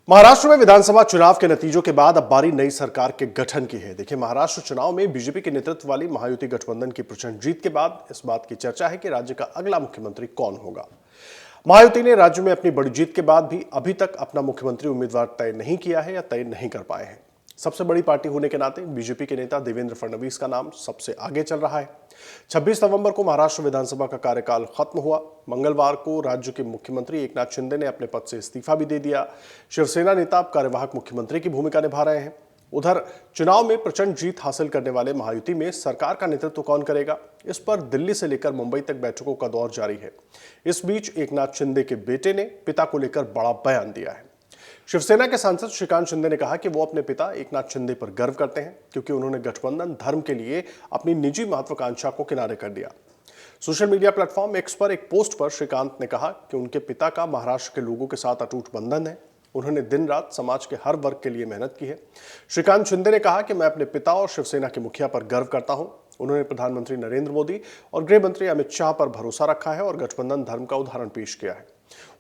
महाराष्ट्र में विधानसभा चुनाव के नतीजों के बाद अब बारी नई सरकार के गठन की है। देखिए, महाराष्ट्र चुनाव में बीजेपी के नेतृत्व वाली महायुति गठबंधन की प्रचंड जीत के बाद इस बात की चर्चा है कि राज्य का अगला मुख्यमंत्री कौन होगा। महायुति ने राज्य में अपनी बड़ी जीत के बाद भी अभी तक अपना मुख्यमंत्री उम्मीदवार तय नहीं किया है या तय नहीं कर पाए हैं। सबसे बड़ी पार्टी होने के नाते बीजेपी के नेता देवेंद्र फडणवीस का नाम सबसे आगे चल रहा है। 26 नवंबर को महाराष्ट्र विधानसभा का कार्यकाल खत्म हुआ। मंगलवार को राज्य के मुख्यमंत्री एकनाथ शिंदे ने अपने पद से इस्तीफा भी दे दिया। शिवसेना नेता अब कार्यवाहक मुख्यमंत्री की भूमिका निभा रहे हैं। उधर चुनाव में प्रचंड जीत हासिल करने वाले महायुति में सरकार का नेतृत्व कौन करेगा, इस पर दिल्ली से लेकर मुंबई तक बैठकों का दौर जारी है। इस बीच एकनाथ शिंदे के बेटे ने पिता को लेकर बड़ा बयान दिया है। शिवसेना के सांसद श्रीकांत शिंदे ने कहा कि वो अपने पिता एकनाथ शिंदे पर गर्व करते हैं, क्योंकि उन्होंने गठबंधन धर्म के लिए अपनी निजी महत्वाकांक्षा को किनारे कर दिया। सोशल मीडिया प्लेटफॉर्म एक्स पर एक पोस्ट पर श्रीकांत ने कहा कि उनके पिता का महाराष्ट्र के लोगों के साथ अटूट बंधन है। उन्होंने दिन रात समाज के हर वर्ग के लिए मेहनत की है। श्रीकांत शिंदे ने कहा कि मैं अपने पिता और शिवसेना के मुखिया पर गर्व करता हूं। उन्होंने प्रधानमंत्री नरेंद्र मोदी और गृह मंत्री अमित शाह पर भरोसा रखा है और गठबंधन धर्म का उदाहरण पेश किया है।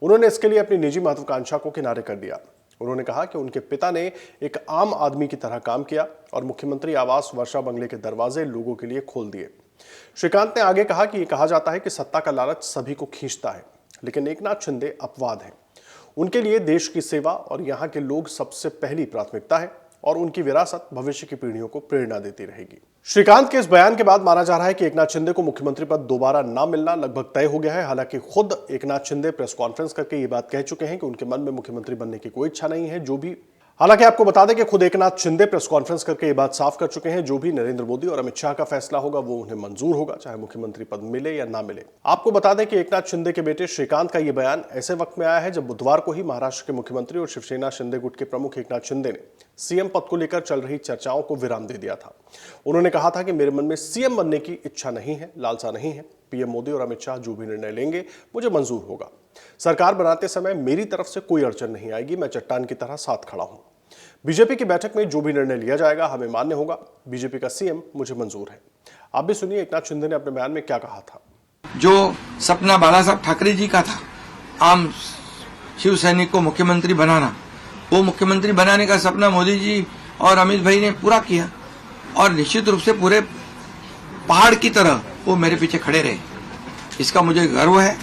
उन्होंने इसके लिए अपनी निजी महत्वाकांक्षा को किनारे कर दिया। उन्होंने कहा कि उनके पिता ने एक आम आदमी की तरह काम किया और मुख्यमंत्री आवास वर्षा बंगले के दरवाजे लोगों के लिए खोल दिए। श्रीकांत ने आगे कहा कि यह कहा जाता है कि सत्ता का लालच सभी को खींचता है, लेकिन एकनाथ शिंदे अपवाद हैं। उनके लिए देश की सेवा और यहाँ के लोग सबसे पहली प्राथमिकता है और उनकी विरासत भविष्य की पीढ़ियों को प्रेरणा देती रहेगी। श्रीकांत के इस बयान के बाद माना जा रहा है कि एकनाथ शिंदे को मुख्यमंत्री पद दोबारा ना मिलना लगभग तय हो गया है। हालांकि खुद एकनाथ शिंदे प्रेस कॉन्फ्रेंस करके ये बात कह चुके हैं कि उनके मन में मुख्यमंत्री बनने की कोई इच्छा नहीं है। हालांकि आपको बता दें कि खुद एकनाथ शिंदे प्रेस कॉन्फ्रेंस करके ये बात साफ कर चुके हैं, जो भी नरेंद्र मोदी और अमित शाह का फैसला होगा वो उन्हें मंजूर होगा, चाहे मुख्यमंत्री पद मिले या ना मिले। आपको बता दें कि एकनाथ शिंदे के बेटे श्रीकांत का ये बयान ऐसे वक्त में आया है जब बुधवार को ही महाराष्ट्र के मुख्यमंत्री और शिवसेना शिंदे गुट के प्रमुख एकनाथ शिंदे ने सीएम पद को लेकर चल रही चर्चाओं को विराम दे दिया था। उन्होंने कहा था कि मेरे मन में सीएम बनने की इच्छा नहीं है, लालसा नहीं है। पीएम मोदी और अमित शाह जो भी निर्णय लेंगे मुझे मंजूर होगा। सरकार बनाते समय मेरी तरफ से कोई अड़चन नहीं आएगी। मैं चट्टान की तरह साथ खड़ा हूं। बीजेपी की बैठक में जो भी निर्णय लिया जाएगा हमें मान्य होगा। बीजेपी का सीएम मुझे मंजूर है। आप भी सुनिए एकनाथ शिंदे ने अपने बयान में क्या कहा था। जो सपना बाला साहब ठाकरे जी का था, आम शिव सैनिक को मुख्यमंत्री बनाना, वो मुख्यमंत्री बनाने का सपना मोदी जी और अमित भाई ने पूरा किया और निश्चित रूप से पूरे पहाड़ की तरह वो मेरे पीछे खड़े रहे। इसका मुझे गर्व है,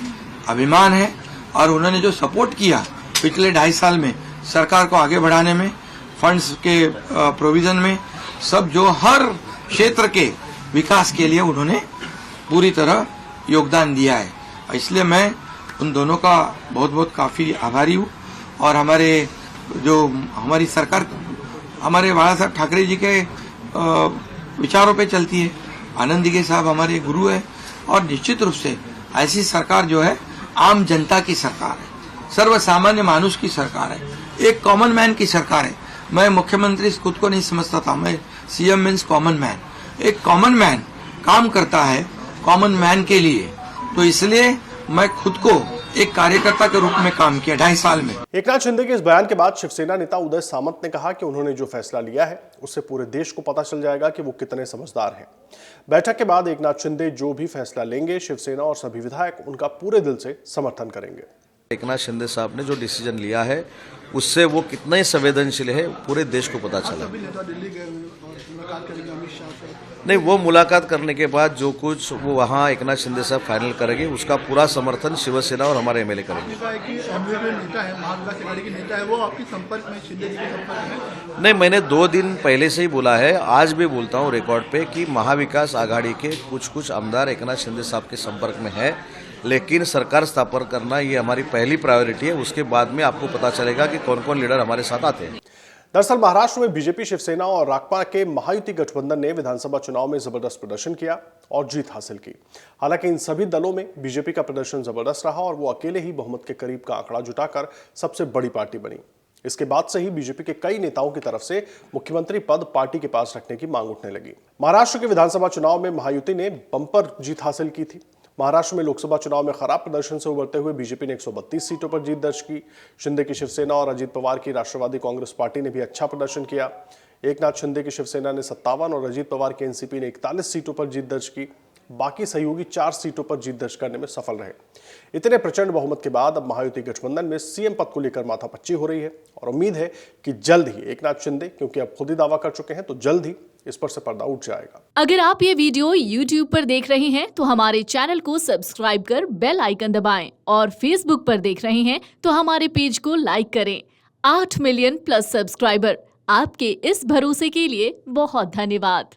अभिमान है। और उन्होंने जो सपोर्ट किया पिछले 2.5 साल में सरकार को आगे बढ़ाने में, फंड्स के प्रोविजन में, सब जो हर क्षेत्र के विकास के लिए उन्होंने पूरी तरह योगदान दिया है। इसलिए मैं उन दोनों का बहुत बहुत काफी आभारी हूँ। और हमारी सरकार हमारे बाला साहब ठाकरे जी के विचारों पे चलती है। आनंद दिघे साहब हमारे गुरु है और निश्चित रूप से ऐसी सरकार जो है आम जनता की सरकार है, सर्वसामान्य मानुष की सरकार है, एक कॉमन मैन की सरकार है। मैं मुख्यमंत्री खुद को नहीं समझता था, मैं सीएम मीन्स कॉमन मैन। एक कॉमन मैन काम करता है कॉमन मैन के लिए, तो इसलिए मैं खुद को एक कार्यकर्ता के रूप में काम किया 2.5 साल में। एकनाथ शिंदे के इस बयान के बाद शिवसेना नेता उदय सामंत ने कहा कि उन्होंने जो फैसला लिया है उससे पूरे देश को पता चल जाएगा कि वो कितने समझदार हैं। बैठक के बाद एकनाथ शिंदे जो भी फैसला लेंगे, शिवसेना और सभी विधायक उनका पूरे दिल से समर्थन करेंगे। एकनाथ शिंदे साहब ने जो डिसीजन लिया है उससे वो कितने संवेदनशील है पूरे देश को पता चला। नहीं, वो मुलाकात करने के बाद जो कुछ वो वहाँ एकनाथ शिंदे साहब फाइनल करेंगे उसका पूरा समर्थन शिवसेना और हमारे एमएलए करेंगे। नहीं, मैंने 2 दिन पहले से ही बोला है, आज भी बोलता हूँ रिकॉर्ड पे कि महाविकास आघाड़ी के कुछ आमदार एकनाथ शिंदे साहब के संपर्क में है, लेकिन सरकार स्थापना करना ये हमारी पहली प्रायोरिटी है। उसके बाद में आपको पता चलेगा कि कौन कौन लीडर हमारे साथ आते हैं। दरअसल महाराष्ट्र में बीजेपी, शिवसेना और राकपा के महायुति गठबंधन ने विधानसभा चुनाव में जबरदस्त प्रदर्शन किया और जीत हासिल की। हालांकि इन सभी दलों में बीजेपी का प्रदर्शन जबरदस्त रहा और वो अकेले ही बहुमत के करीब का आंकड़ा जुटाकर सबसे बड़ी पार्टी बनी। इसके बाद से ही बीजेपी के कई नेताओं की तरफ से मुख्यमंत्री पद पार्टी के पास रखने की मांग उठने लगी। महाराष्ट्र के विधानसभा चुनाव में महायुति ने बंपर जीत हासिल की थी। महाराष्ट्र में लोकसभा चुनाव में खराब प्रदर्शन से उबरते हुए बीजेपी ने 132 सीटों पर जीत दर्ज की। शिंदे की शिवसेना और अजीत पवार की राष्ट्रवादी कांग्रेस पार्टी ने भी अच्छा प्रदर्शन किया। एकनाथ शिंदे की शिवसेना ने 57 और अजीत पवार के एनसीपी ने 41 सीटों पर जीत दर्ज की। बाकी सहयोगी 4 सीटों पर जीत दर्ज करने में सफल रहे। इतने प्रचंड बहुमत के बाद अब महायुति गठबंधन में सीएम पद को लेकर माथापच्ची हो रही है और उम्मीद है कि जल्द ही एकनाथ शिंदे, क्योंकि अब खुद ही दावा कर चुके हैं, तो जल्द ही इस पर से पर्दा उठ जाएगा। अगर आप ये वीडियो YouTube पर देख रहे हैं तो हमारे चैनल को सब्सक्राइब कर बेल आइकन दबाएं और Facebook पर देख रहे हैं तो हमारे पेज को लाइक करें। 8 मिलियन प्लस सब्सक्राइबर, आपके इस भरोसे के लिए बहुत धन्यवाद।